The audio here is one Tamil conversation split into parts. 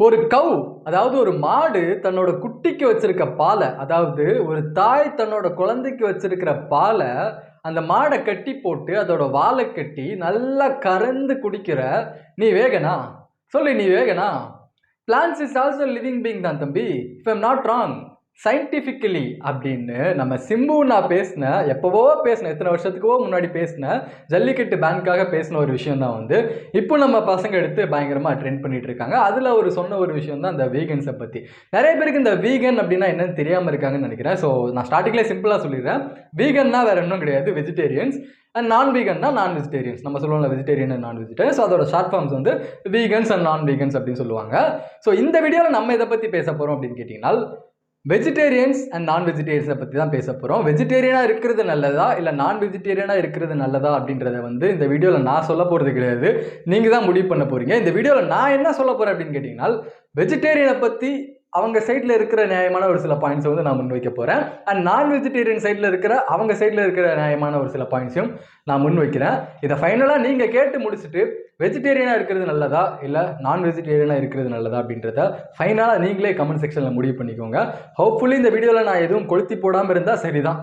ஒரு கவ் அதாவது ஒரு மாடு தன்னோட குட்டிக்கு வச்சிருக்க பாலை, அதாவது ஒரு தாய் தன்னோட குழந்தைக்கு வச்சிருக்கிற பாலை அந்த மாடை கட்டி போட்டு அதோட வாலை கட்டி நல்லா கறந்து குடிக்கிற நீ வேகனா? சொல்லு, நீ வேகனா? Plants is also living being தான் தம்பி, if I'm not wrong. Scientifically அப்படின்னு நம்ம சிம்பு நான் பேசினேன், எப்போவோ பேசினேன், எத்தனை வருஷத்துக்கோ முன்னாடி பேசினேன், ஜல்லிக்கட்டு பேனுக்காக பேசின ஒரு விஷயம் தான் வந்து இப்போ நம்ம பசங்க எடுத்து பயங்கரமாக ட்ரெண்ட் பண்ணிட்டு இருக்காங்க. அதில் ஒரு சொன்ன ஒரு விஷயம் தான் இந்த வீகன்ஸை பற்றி. நிறைய பேருக்கு இந்த வீகன் அப்படின்னா என்னன்னு தெரியாமல் இருக்காங்கன்னு நினைக்கிறேன். ஸோ நான் ஸ்டார்டிங்லேயே சிம்பிளாக சொல்லிடுறேன். வீகன்னா வேற ஒன்றும் கிடையாது, வெஜிடேரியன்ஸ். அண்ட் நான் வீகன்னா நான் வெஜிடேரியன்ஸ். நம்ம சொல்லுவோம்ல வெஜிடேரியன் அண்ட் நான் வெஜிடேரியன். ஸோ அதோட ஷார்ட் ஃபார்ம்ஸ் வந்து வீகன்ஸ் அண்ட் நான் வீகன்ஸ் அப்படின்னு சொல்லுவாங்க. ஸோ இந்த வீடியோவில் நம்ம இதை பற்றி பேச போகிறோம் அப்படின்னு கேட்டிங்கன்னா, வெஜிடேரியன்ஸ் அண்ட் நான் வெஜிடேரியன்ஸை பற்றி தான் பேச போகிறோம். வெஜிடேரியனாக இருக்கிறது நல்லதா இல்லை நான் வெஜிடேரியனாக இருக்கிறது நல்லதா அப்படின்றத வந்து இந்த வீடியோவில் நான் சொல்ல போகிறது கிடையாது, நீங்கள் தான் முடிவு பண்ண போகிறீங்க. இந்த வீடியோவில் நான் என்ன சொல்ல போகிறேன் அப்படின்னு கேட்டிங்கன்னா, வெஜிடேரியனை பற்றி அவங்க சைடில் இருக்கிற நியாயமான ஒரு சில பாயிண்ட்ஸை வந்து நான் முன்வைக்க போகிறேன். அண்ட் நான் வெஜிடேரியன் சைடில் இருக்கிற அவங்க சைடில் இருக்கிற நியாயமான ஒரு சில பாயிண்ட்ஸையும் நான் முன்வைக்கிறேன். இதை ஃபைனலாக நீங்கள் கேட்டு முடிச்சுட்டு வெஜிடேரியனாக இருக்கிறது நல்லதா இல்லை நான் வெஜிடேரியனாக இருக்கிறது நல்லதா அப்படின்றத ஃபைனலாக நீங்களே கமெண்ட் செக்ஷனில் முடிவு பண்ணிக்கோங்க. ஹோப்ஃபுல்லி இந்த வீடியோவில் நான் எதுவும் கொளுத்தி போடாமல் இருந்தால் சரிதான்.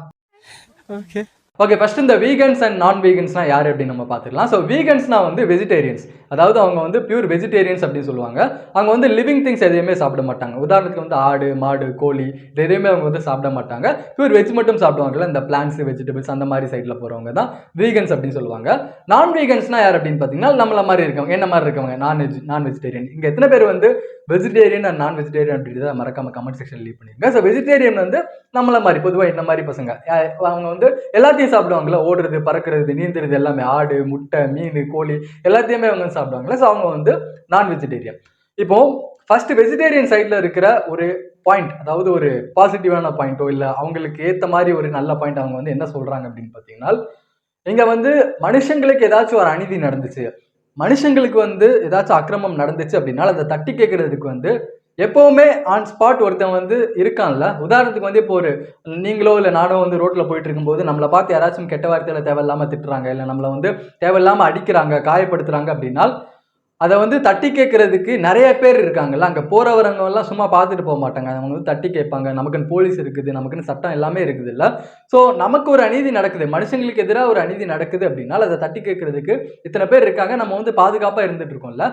ஓகே, ஃபர்ஸ்ட் இந்த வீகன்ஸ் அண்ட் நான் வீகன்ஸ்னா யார் அப்படின்னு நம்ம பார்த்துக்கலாம். ஸோ வீகன்ஸ்னா வந்து வெஜிடேரியன்ஸ், அதாவது அவங்க வந்து பியூர் வெஜிடேரியன்ஸ் அப்படின்னு சொல்லுவாங்க. அவங்க வந்து லிவிங் திங்ஸ் எதையுமே சாப்பிட மாட்டாங்க. உதாரணத்துக்கு வந்து ஆடு, மாடு, கோழி இது எதையுமே அவங்க வந்து சாப்பிட மாட்டாங்க. பியூர் வெஜ் மட்டும் சாப்பிடுவாங்கல்ல, இந்த பிளான்ஸ், வெஜிடபிள்ஸ் அந்த மாதிரி சைடில் போகிறவங்க தான் வீகன்ஸ் அப்படின்னு சொல்லுவாங்க. நான் வீகன்ஸ்னா யார் அப்படின்னு பார்த்தீங்கன்னா, நம்மள மாதிரி இருக்கவங்க, என்ன மாதிரி இருக்கவங்க, நான் வெஜிடேரியன். இங்கே எத்தனை பேர் வந்து வெஜிடேரியன் அண்ட் நான் வெஜிடேரியன் அப்படின்றத மறக்காம கமெண்ட் செக்ஷன் லீவ் பண்ணிருங்க. ஸோ வெஜிடேரியன் வந்து நம்மள மாதிரி பொதுவாக என்ன மாதிரி பசங்க, அவங்க வந்து எல்லாத்தையும் சாப்பிடுவாங்கல்ல, ஓடுறது, பறக்கிறது, நீந்துறது எல்லாமே, ஆடு, முட்டை, மீன், கோழி எல்லாத்தையுமே அவங்க சாப்பிடுவாங்கல்ல. ஸோ அவங்க வந்து நான் வெஜிடேரியன். இப்போ ஃபர்ஸ்ட் வெஜிடேரியன் சைட்ல இருக்கிற ஒரு பாயிண்ட், அதாவது ஒரு பாசிட்டிவான பாயிண்டோ இல்லை அவங்களுக்கு ஏற்ற மாதிரி ஒரு நல்ல பாயிண்ட் அவங்க வந்து என்ன சொல்றாங்க அப்படின்னு பார்த்தீங்கன்னா, இங்க வந்து மனுஷங்களுக்கு ஏதாச்சும் ஒரு அநீதி நடந்துச்சு, மனுஷங்களுக்கு வந்து ஏதாச்சும் அக்கிரமம் நடந்துச்சு அப்படின்னா அதை தட்டி கேட்கறதுக்கு வந்து எப்பவுமே ஆன் ஸ்பாட் ஒருத்தன் வந்து இருக்கான்ல. உதாரணத்துக்கு வந்து இப்போ ஒரு நீங்களோ இல்லை நானோ வந்து ரோட்ல போயிட்டு இருக்கும்போது நம்மளை பார்த்து யாராச்சும் கெட்ட வார்த்தையில தேவையில்லாம திட்டுறாங்க, இல்லை நம்மளை வந்து தேவையில்லாம அடிக்கிறாங்க, காயப்படுத்துறாங்க அப்படின்னா அதை வந்து தட்டி கேட்கறதுக்கு நிறைய பேர் இருக்காங்கல்ல. அங்கே போறவரங்க எல்லாம் சும்மா பார்த்துட்டு போக மாட்டாங்க, அவங்க வந்து தட்டி கேட்பாங்க. நமக்குன்னு போலீஸ் இருக்குது, நமக்குன்னு சட்டம் எல்லாமே இருக்குது இல்லை. ஸோ நமக்கு ஒரு அநீதி நடக்குது, மனுஷங்களுக்கு எதிராக ஒரு அநீதி நடக்குது அப்படின்னா அதை தட்டி கேட்கறதுக்கு இத்தனை பேர் இருக்காங்க, நம்ம வந்து பாதுகாப்பாக இருந்துட்டு இருக்கோம்ல.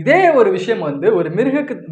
இதே ஒரு விஷயம் வந்து ஒரு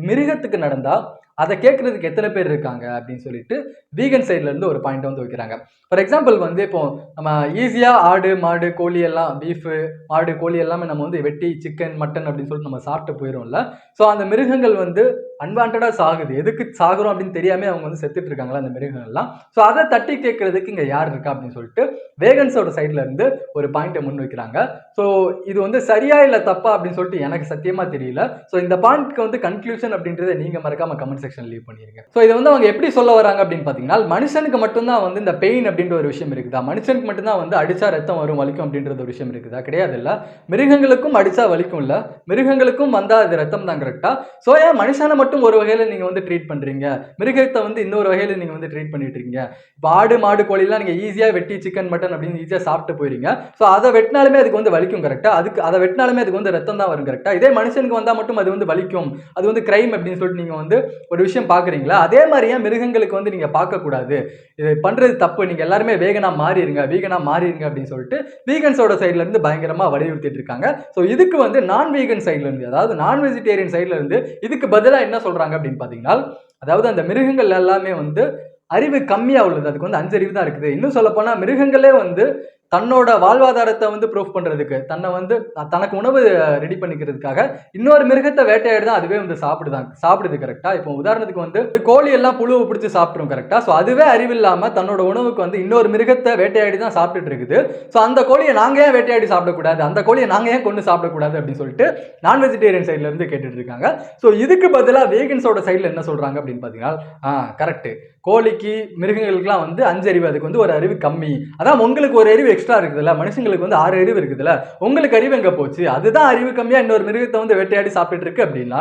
மிருகத்துக்கு நடந்தா அதை கேட்கறதுக்கு எத்தனை பேர் இருக்காங்க அப்படின்னு சொல்லிட்டு வீகன் சைட்ல இருந்து ஒரு பாயிண்ட் வந்து வைக்கிறாங்க. ஃபார் எக்ஸாம்பிள் வந்து இப்போ நம்ம ஈஸியா ஆடு, மாடு, கோழி எல்லாம், பீஃப், மாடு, கோழி எல்லாமே நம்ம வந்து வெட்டி சிக்கன், மட்டன் அப்படின்னு சொல்லிட்டு நம்ம சாப்பிட்டு போயிடும்ல. ஸோ அந்த மிருகங்கள் வந்து அன்வான்டா சாகுது, எதுக்கு சாகுறோம் அப்படின்னு தெரியாம அவங்க வந்து செத்துட்டு இருக்காங்களா அந்த மிருகங்கள்லாம். ஸோ அதை தட்டி கேட்கறதுக்கு இங்க யார் இருக்கா அப்படின்னு சொல்லிட்டு வேகன்ஸோட சைட்ல இருந்து ஒரு பாயிண்ட்டை முன் வைக்கிறாங்க. ஸோ இது வந்து சரியா இல்லை தப்பா அப்படின்னு சொல்லிட்டு எனக்கு சத்தியமா தெரியல. ஸோ இந்த பாயிண்ட்க்கு வந்து கன்க்ளூஷன் அப்படின்றத நீங்க மறக்காம கமெண்ட் செக்ஷன் லீவ் பண்ணிருங்க. ஸோ இதை வந்து அவங்க எப்படி சொல்ல வராங்க அப்படின்னு பார்த்தீங்கன்னா, மனுஷனுக்கு மட்டும்தான் வந்து இந்த பெயின் அப்படின்ற ஒரு விஷயம் இருக்குதா, மனுஷனுக்கு மட்டும்தான் வந்து அடிச்சா ரத்தம் வரும், வலிக்கும் அப்படின்றது ஒரு விஷயம் இருக்குதா? கிடையாது இல்ல. மிருகங்களுக்கும் அடிச்சா வலிக்கும் இல்ல, மிருகங்களுக்கும் வந்தா அது ரத்தம் தான் கரெக்டா. ஸோ ஏன் மனுஷனை மட்டும் ஒரு வகையில நீங்க வந்து ட்ரீட் பண்றீங்க, மிருகத்தை வந்து இன்னொரு வகையில நீங்க வந்து ட்ரீட் பண்ணிட்டு இருக்கீங்க? இப்போ ஆடு, மாடு, கோழி எல்லாம் நீங்க ஈஸியா வெட்டி சிக்கன், மட்டன் அப்படின்னு ஈஸியா சாப்பிட்டு போயிருங்க. ஸோ அதை வெட்டினாலுமே அதுக்கு வந்து வலிக்கும் கரெக்டா, அதுக்கு அதை வெட்டினாலுமே அதுக்கு வந்து ரத்தம் தான் வரும் கரெக்டா. இதே மனுஷனுக்கு வந்தா மட்டும் அது வந்து வலிக்கும், அது வந்து கிரைம் அப்படின்னு சொல்லிட்டு நீங்க வந்து ஒரு விஷயம் பாக்குறீங்களா? அதே மாதிரியே மிருகங்களுக்கு வந்து நீங்க பார்க்க கூடாது, இது பண்றது தப்பு, நீங்க எல்லாருமே வீகனா மாறிடுங்க அப்படின்னு சொல்லிட்டு வீகன்ஸோட சைட்ல இருந்து பயங்கரமா வலியுறுத்திட்டு இருக்காங்க. ஸோ இதுக்கு வந்து நான் வீகன் சைட்ல இருந்து, அதாவது நான் வெஜிடேரியன் சைட்ல இருந்து இதுக்கு பதிலா என்ன சொல்றாங்க அப்படின்னு பாத்தீங்கன்னா, அதாவது அந்த மிருகங்கள் எல்லாமே வந்து அறிவு கம்மியா உள்ளது, அதுக்கு வந்து 5 அறிவு தான் இருக்குது. இன்னும் சொல்ல போனா மிருகங்களே வந்து தன்னோட வாழ்வாதாரத்தை வந்து ப்ரூஃப் பண்றதுக்கு, தன்னை வந்து தனக்கு உணவு ரெடி பண்ணிக்கிறதுக்காக இன்னொரு மிருகத்தை வேட்டையாடி தான் அதுவே வந்து சாப்பிடுது கரெக்டா. இப்போ உதாரணத்துக்கு வந்து கோழி எல்லாம் புழுவை பிடிச்சி சாப்பிடும் கரெக்டா. ஸோ அதுவே அறிவில்லாம தன்னோட உணவுக்கு வந்து இன்னொரு மிருகத்தை வேட்டையாடி தான் சாப்பிட்டுட்டு இருக்குது. ஸோ அந்த கோழியை நாங்க ஏன் வேட்டையாடி சாப்பிடக்கூடாது, அந்த கோழியை நாங்க ஏன் கொண்டு சாப்பிடக்கூடாது அப்படின்னு சொல்லிட்டு நான் வெஜிடேரியன் சைட்ல இருந்து கேட்டுட்டு இருக்காங்க. ஸோ இதுக்கு பதிலாக வேகன்ஸோட சைட்ல என்ன சொல்றாங்க அப்படின்னு பாத்தீங்கன்னா, கரெக்ட், கோழிக்கு மிருகங்களுக்குலாம் வந்து 5 அறிவு, அதுக்கு வந்து ஒரு அறிவு கம்மி, அதான் உங்களுக்கு ஒரு அறிவு எக்ஸ்ட்ரா இருக்குதுல்ல, மனுஷங்களுக்கு வந்து 6 அறிவு இருக்குதுல்ல, உங்களுக்கு அறிவு எங்க போச்சு? அதுதான் அறிவு கம்மியா இன்னொரு மிருகத்தை வந்து வேட்டையாடி சாப்பிட்டு இருக்கு அப்படின்னா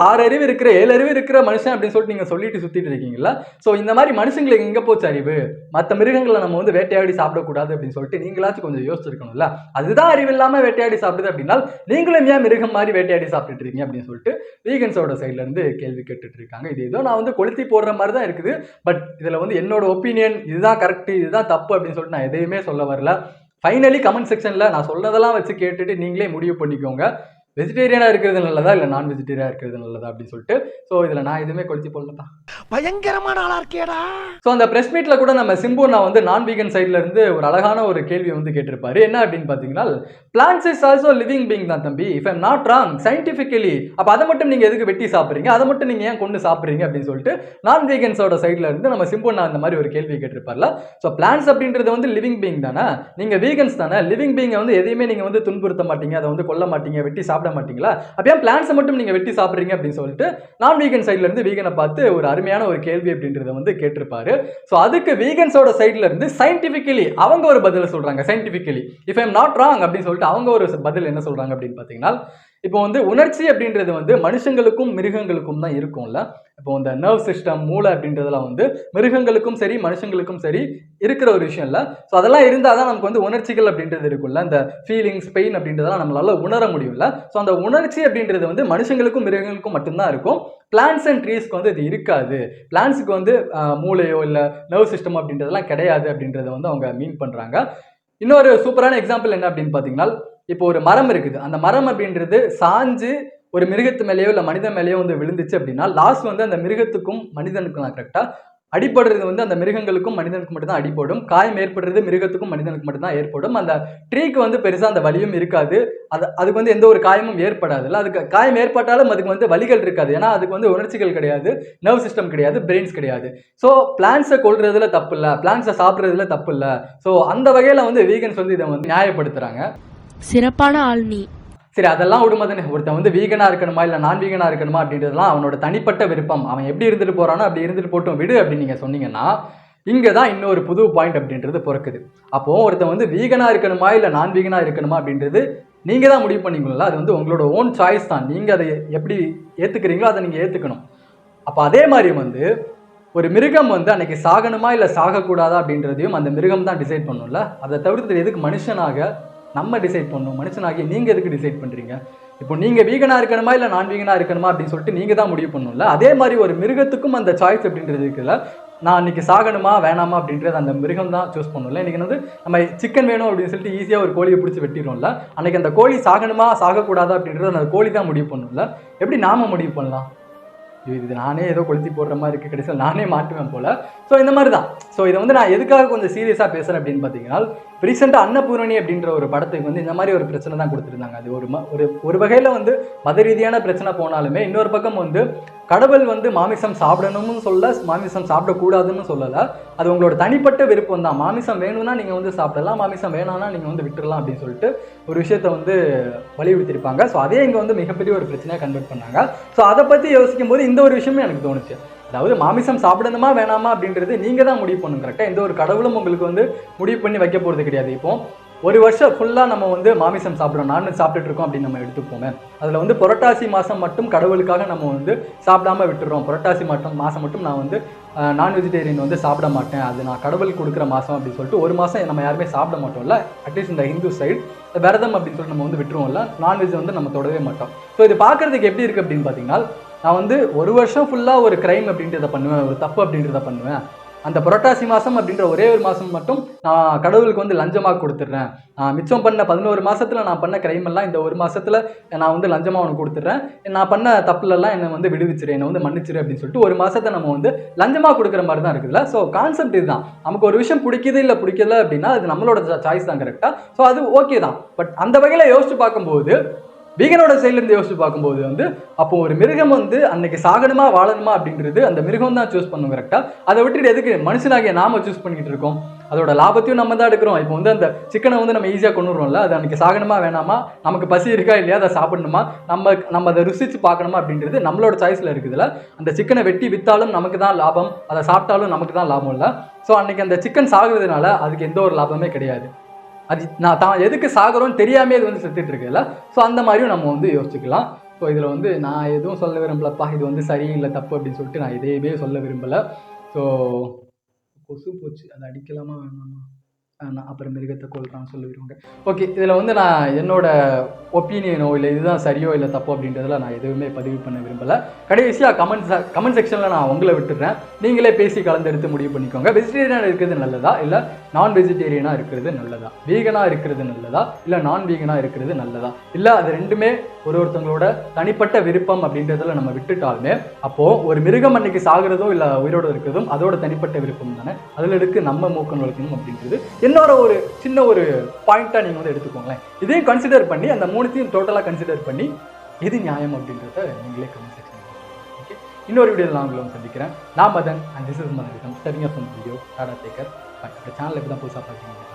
6 அறிவு இருக்கிற 7 அறிவு இருக்கிற மனுஷன் அப்படின்னு சொல்லிட்டு நீங்க சொல்லிட்டு சுத்திட்டு இருக்கீங்களா? சோ இந்த மாதிரி மனுஷங்களுக்கு எங்க போச்சு அறிவு? மற்ற மிருகங்களை நம்ம வந்து வேட்டையாடி சாப்பிடக்கூடாது அப்படின்னு சொல்லிட்டு நீங்களாச்சும் கொஞ்சம் யோசிச்சிருக்கணும்ல. அதுதான் அறிவு இல்லாம வேட்டையாடி சாப்பிடுது அப்படின்னா நீங்களும் ஏன் மிருகம் மாதிரி வேட்டையாடி சாப்பிட்டுட்டு இருக்கீங்க அப்படின்னு சொல்லிட்டு வீகன்ஸோட சைட்ல இருந்து கேள்வி கேட்டுட்டு இருக்காங்க. இது ஏதோ நான் வந்து கொளுத்தி போடுற மாதிரி தான் இருக்குது. பட் இதுல வந்து என்னோட ஒப்பீனியன் இதுதான் கரெக்ட், இதுதான் தப்பு அப்படின்னு சொல்லிட்டு நான் எதையுமே சொல்ல வரல. ஃபைனலி கமெண்ட் செக்ஷன்ல நான் சொல்றதெல்லாம் வச்சு கேட்டுட்டு நீங்களே முடிவு பண்ணிக்கோங்க. வெஜிடேரியனா இருக்கிறது நல்லதா இல்ல நான் வெஜிடேரியனா இருக்கிறது நல்லதா அப்படின்னு சொல்லிட்டு. சோ இதுல நான் எதுவுமே கொளுத்தி போடலப்பா. பயங்கரமான ஆளா இருக்கேடா. சோ அந்த பிரஸ் மீட்ல கூட நம்ம சிம்பு நான் வந்து நான் வீகன் சைட்ல இருந்து ஒரு அழகான ஒரு கேள்வி வந்து கேட்டிருப்பாரு. என்ன அப்படின்னு பாத்தீங்கன்னா, plants is also living being தான் தம்பி. If I am not wrong scientifically. அப்ப அதை மட்டும் நீங்க எதுக்கு வெட்டி சாப்பிடுறீங்க, அதை மட்டும் நீங்க ஏன் கொண்டு சாப்பிடுறீங்க அப்படின்னு சொல்லிட்டு நான் வீகன்ஸோட சைட்ல இருந்து நம்ம சிம்பு நான் அந்த மாதிரி ஒரு கேள்வி கேட்டிருப்பார்ல. சோ பிளான்ட்ஸ் அப்படின்றது வந்து லிவிங் பீயிங் தானே, நீங்க வீகன்ஸ் தானே, லிவிங் பீயிங் வந்து எதையுமே நீங்க வந்து துன்புறுத்த மாட்டீங்க, அதை வந்து கொல்ல மாட்டீங்க, வெட்டி சாப்பிட மாட்டீங்களா? அப்ப ஏன் பிளான்ட்ஸ் மட்டும் நீங்க வெட்டி சாப்பிடுறீங்க அப்படின்னு சொல்லிட்டு நான் வீகன் சைட்ல இருந்து வீகனை பார்த்து ஒரு அருமையான ஒரு கேள்வி அப்படின்றத வந்து கேட்டிருப்பாரு. சோ அதுக்கு வீகன்ஸோட சைட்ல இருந்து சயின்டிபிக்கலி அவங்க ஒரு பதில் சொல்றாங்க. Scientifically if I am not wrong அப்படின்னு சொல்லிட்டு அவங்க ஒரு பதில் என்ன சொல்றாங்க அப்படின்னு பாத்தீங்கன்னா, இப்போ வந்து உணர்ச்சி அப்படின்றது வந்து மனுஷங்களுக்கும் மிருகங்களுக்கும் தான் இருக்கும்ல. இப்போ இந்த நர்வ் சிஸ்டம் மூளை அப்படின்றதெல்லாம் வந்து மிருகங்களுக்கும் சரி மனுஷங்களுக்கும் சரி இருக்கிற ஒரு விஷயம் இல்லை. ஸோ அதெல்லாம் இருந்தால் தான் நமக்கு வந்து உணர்ச்சிகள் அப்படின்றது இருக்கும்ல, இந்த ஃபீலிங்ஸ் பெயின் அப்படின்றதெல்லாம் நம்மளால உணர முடியும்ல. ஸோ அந்த உணர்ச்சி அப்படின்றது வந்து மனுஷங்களுக்கும் மிருகங்களுக்கும் மட்டும்தான் இருக்கும். பிளான்ஸ் அண்ட் ட்ரீஸ்க்கு வந்து இது இருக்காது. பிளான்ஸுக்கு வந்து மூளையோ இல்லை நர்வ் சிஸ்டம் அப்படின்றதெல்லாம் கிடையாது அப்படின்றத வந்து அவங்க மீன் பண்ணுறாங்க. இன்னொரு சூப்பரான எக்ஸாம்பிள் என்ன அப்படின்னு பார்த்தீங்கன்னா, இப்போ ஒரு மரம் இருக்குது. அந்த மரம் அப்படின்றது சாஞ்சு ஒரு மிருகத்து மேலேயோ இல்லை மனிதன் மேலேயோ வந்து விழுந்துச்சு அப்படின்னா லாஸ்ட் வந்து அந்த மிருகத்துக்கும் மனிதனுக்கும் தான் கரெக்டாக அடிப்படுறது வந்து அந்த மிருகங்களுக்கும் மனிதனுக்கு மட்டும் தான் அடிப்படும். காயம் ஏற்படுறது மிருகத்துக்கும் மனிதனுக்கு மட்டும் தான் ஏற்படும். அந்த ட்ரீக்கு வந்து பெருசாக அந்த வலியும் இருக்காது. அதுக்கு வந்து எந்த ஒரு காயமும் ஏற்படாதுல்ல. அதுக்கு காயம் ஏற்பட்டாலும் அதுக்கு வந்து வலிகள் இருக்காது. ஏன்னா அதுக்கு வந்து உணர்ச்சிகள் கிடையாது, நர்வ் சிஸ்டம் கிடையாது, பிரெயின்ஸ் கிடையாது. ஸோ பிளான்ஸை கொள்றதுல தப்பு இல்லை, பிளான்ஸை சாப்பிட்றதுல தப்பு இல்லை. ஸோ அந்த வகையில் வந்து வீகன்ஸ் வந்து இதை வந்து நியாயப்படுத்துறாங்க. சிறப்பான ஆள் நீ. சரி, அதெல்லாம் விடுமதுன்னு ஒருத்தன் வந்து வீகனா இருக்கணுமா இல்லை நான் வீகனா இருக்கணுமா அப்படின்றதுலாம் அவனோட தனிப்பட்ட விருப்பம். அவன் எப்படி இருந்துட்டு போறானோ அப்படி இருந்துட்டு போட்டும் விடு அப்படின்னு நீங்க சொன்னீங்கன்னா இங்கே தான் இன்னொரு புது பாயிண்ட் அப்படின்றது பிறக்குது. அப்போ ஒருத்தன் வந்து வீகனா இருக்கணுமா இல்லை நான் வீகனா இருக்கணுமா அப்படின்றது நீங்க தான் முடிவு பண்ணிங்களா. அது வந்து உங்களோட ஓன் சாய்ஸ் தான். நீங்க அதை எப்படி ஏத்துக்கிறீங்களோ அதை நீங்க ஏத்துக்கணும். அப்போ அதே மாதிரி வந்து ஒரு மிருகம் வந்து அன்னைக்கு சாகணுமா இல்லை சாகக்கூடாதா அப்படின்றதையும் அந்த மிருகம் தான் டிசைட் பண்ணும்ல. அதை தவிர்த்து எதுக்கு மனுஷனாக நம்ம டிசைட் பண்ணணும்? மனுஷனாகி நீங்க எதுக்கு டிசைட் பண்றீங்க? இப்போ நீங்க வீகனா இருக்கணுமா இல்லை நான் வீகனா இருக்கணுமா அப்படின்னு சொல்லிட்டு நீங்க தான் முடிவு பண்ணணும்ல. அதே மாதிரி ஒரு மிருகத்துக்கும் அந்த சாய்ஸ் அப்படின்றது இருக்குல்ல. நான் இன்னைக்கு சாகணுமா வேணாமா அப்படின்றது அந்த மிருகம் தான் சூஸ் பண்ணல. இன்னைக்கு வந்து நம்ம சிக்கன் வேணும் அப்படின்னு சொல்லிட்டு ஈஸியாக ஒரு கோழியை பிடிச்சி வெட்டிடும்ல. அன்னைக்கு அந்த கோழி சாகணுமா சாகக்கூடாதா அப்படின்றது அந்த கோழி தான் முடிவு பண்ணணும்ல. எப்படி நாம முடிவு பண்ணலாம்? இது நானே ஏதோ கொளுத்தி போடுற மாதிரி இருக்குது, கடைசியில் நானே மாட்டுவேன் போல. ஸோ இந்த மாதிரி தான். ஸோ இதை வந்து நான் எதுக்காக கொஞ்சம் சீரியஸாக பேசுகிறேன் அப்படின்னு பார்த்தீங்கன்னா, ரீசெண்டாக அன்னபூரணி அப்படின்ற ஒரு படத்துக்கு வந்து இந்த மாதிரி ஒரு பிரச்சனை தான் கொடுத்துருந்தாங்க. அது ஒரு வகையில் வந்து மத ரீதியான பிரச்சனை போனாலுமே இன்னொரு பக்கம் வந்து கடவுள் வந்து மாமிசம் சாப்பிடணும்னு சொல்ல, மாமிசம் சாப்பிடக்கூடாதுன்னு சொல்லலை. அது உங்களோட தனிப்பட்ட விருப்பம் தான். மாமிசம் வேணும்னா நீங்கள் வந்து சாப்பிடலாம், மாமிசம் வேணாம்னா நீங்கள் வந்து விட்டுடலாம் அப்படின்னு சொல்லிட்டு ஒரு விஷயத்த வந்து வலியுறுத்திருப்பாங்க. ஸோ அதே இங்கே வந்து மிகப்பெரிய ஒரு பிரச்சனையாக கன்வெர்ட் பண்ணாங்க. ஸோ அதை பற்றி யோசிக்கும் போது இந்த ஒரு விஷயமே எனக்கு தோணுச்சு. அதாவது மாமிசம் சாப்பிடணுமா வேணாமா அப்படின்றது நீங்கள் தான் முடிவு பண்ணுங்க. கரெக்டாக எந்த ஒரு கடவுளும் உங்களுக்கு வந்து முடிவு பண்ணி வைக்க போகிறது கிடையாது. இப்போ ஒரு வருஷம் ஃபுல்லாக நம்ம வந்து மாமிசம் சாப்பிட்றோம், நான்வெஜ் சாப்பிட்டுட்டு இருக்கோம் அப்படின்னு நம்ம எடுத்துப்போமே. அதில் வந்து புரட்டாசி மாதம் மட்டும் கடவுளுக்காக நம்ம வந்து சாப்பிடாம விட்டுறோம். புரட்டாசி மாதம் மட்டும் நான் வந்து நான் வெஜிடேரியன் வந்து சாப்பிட மாட்டேன், அது நான் கடவுளுக்கு கொடுக்குற மாதம் அப்படின்னு சொல்லிட்டு ஒரு மாதம் நம்ம யாருமே சாப்பிட மாட்டோம்ல. அட்லீஸ்ட் இந்த ஹிந்து சைடு விரதம் அப்படின்னு சொல்லிட்டு நம்ம வந்து விட்டுருவோம்ல, நான்வெஜ் வந்து நம்ம தொடவே மாட்டோம். ஸோ இது பார்க்குறதுக்கு எப்படி இருக்குது அப்படின்னு பார்த்தீங்கன்னா, நான் வந்து ஒரு வருஷம் ஃபுல்லாக ஒரு கிரைம் அப்படின்றத பண்ணுவேன், ஒரு தப்பு அப்படின்றத பண்ணுவேன். அந்த புரட்டாசி மாதம் அப்படின்ற ஒரே ஒரு மாதம் மட்டும் நான் கடவுளுக்கு வந்து லஞ்சமாக கொடுத்துட்றேன். மிச்சம் பண்ண 11 மாதத்தில் நான் பண்ண கிரைம் எல்லாம் இந்த ஒரு மாதத்தில் நான் வந்து லஞ்சமாக அவனுக்கு கொடுத்துட்றேன். நான் பண்ண தப்புலெல்லாம் என்னை வந்து விடுவிச்சிரு, என்னை வந்து மன்னிச்சிரு அப்படின்னு சொல்லிட்டு ஒரு மாதத்தை நம்ம வந்து லஞ்சமாக கொடுக்குற மாதிரி தான் இருக்குதுல்ல. ஸோ கான்செப்ட் இதுதான். நமக்கு ஒரு விஷயம் பிடிக்குது இல்லை பிடிக்கல அப்படின்னா அது நம்மளோட சாய்ஸ் தான் கரெக்டாக. ஸோ அது ஓகே தான். பட் அந்த வகையில் யோசிச்சு பார்க்கும்போது வீகனோட சைட்லேருந்து யோசிச்சு பார்க்கும்போது வந்து அப்போ ஒரு மிருகம் வந்து அன்னைக்கு சாகணுமா வாழணுமா அப்படின்றது அந்த மிருகம் தான் சூஸ் பண்ணும் கரெக்டாக. அதை விட்டுட்டு எதுக்கு மனுஷனாகிய நாம சூஸ் பண்ணிக்கிட்டு இருக்கோம்? அதோட லாபத்தையும் நம்ம தான் எடுக்கிறோம். இப்போ வந்து அந்த சிக்கனை வந்து நம்ம ஈஸியாக கொண்டு வரோம்ல, அது அன்றைக்கி சாகணுமா வேணாமா, நமக்கு பசி இருக்கா இல்லையா, அதை சாப்பிடணுமா, நம்ம அதை ருசித்து பார்க்கணுமா அப்படின்றது நம்மளோட சாய்ஸில் இருக்குதுல்ல. அந்த சிக்கனை வெட்டி விற்றாலும் நமக்கு தான் லாபம், அதை சாப்பிட்டாலும் நமக்கு தான் லாபம் இல்லை. ஸோ அன்றைக்கி அந்த சிக்கன் சாகுறதுனால அதுக்கு எந்த ஒரு லாபமே கிடையாது. அது நான் தான் எதுக்கு சாகுறோன்னு தெரியாமே அது வந்து செத்துட்டு இருக்குல்ல. ஸோ அந்த மாதிரியும் நம்ம வந்து யோசிச்சுக்கலாம். ஸோ இதில் வந்து நான் எதுவும் சொல்ல விரும்பலப்பா, இது வந்து சரியில்லை தப்பு அப்படின்னு சொல்லிட்டு நான் எதையுமே சொல்ல விரும்பலை. ஸோ கொசு போச்சு, அதை அடிக்கலாமா வேணாமா, நான் அப்புறம் மிருகத்தை கொள்றான்னு சொல்லிடுவாங்க. ஓகே, இதில் வந்து நான் என்னோட ஒப்பீனியனோ இல்லை இதுதான் சரியோ இல்லை தப்போ அப்படின்றதுல நான் எதுவுமே பதிவு பண்ண விரும்பலை. கடைசியாக கமெண்ட் செக்ஷனில் நான் உங்களை விட்டுடுறேன். நீங்களே பேசி கலந்தெடுத்து முடிவு பண்ணிக்கோங்க. வெஜிடேரியனாக இருக்கிறது நல்லதா இல்லை நான் வெஜிடேரியனாக இருக்கிறது நல்லதா, வீகனாக இருக்கிறது நல்லதா இல்லை நான் வீகனாக இருக்கிறது நல்லதா, இல்லை அது ரெண்டுமே ஒருத்தவங்களோட தனிப்பட்ட விருப்பம் அப்படின்றதுல நம்ம விட்டுட்டாலுமே அப்போது ஒரு மிருகம் அன்னைக்கு சாகிறதோ இல்லை உயிரோடு இருக்கிறதும் அதோட தனிப்பட்ட விருப்பம் தானே. அதில் எடுத்து நம்ம மூக்கம் நுழைக்கணும் அப்படின்றது என்னோட ஒரு சின்ன ஒரு பாயிண்ட்டாக நீங்கள் வந்து எடுத்துக்கோங்களேன். இதையும் கன்சிடர் பண்ணி அந்த மூணுத்தையும் டோட்டலாக கன்சிடர் பண்ணி எது நியாயம் அப்படின்றத நீங்களே கமெண்ட் செக்ஷன். ஓகே, இன்னொரு வீடியோவில் நான் உங்களை சந்திக்கிறேன். நான் Madan and this is Madan studying of video data taker. But அந்த சேனல் எப்படி தான் புதுசாக பார்த்தீங்க.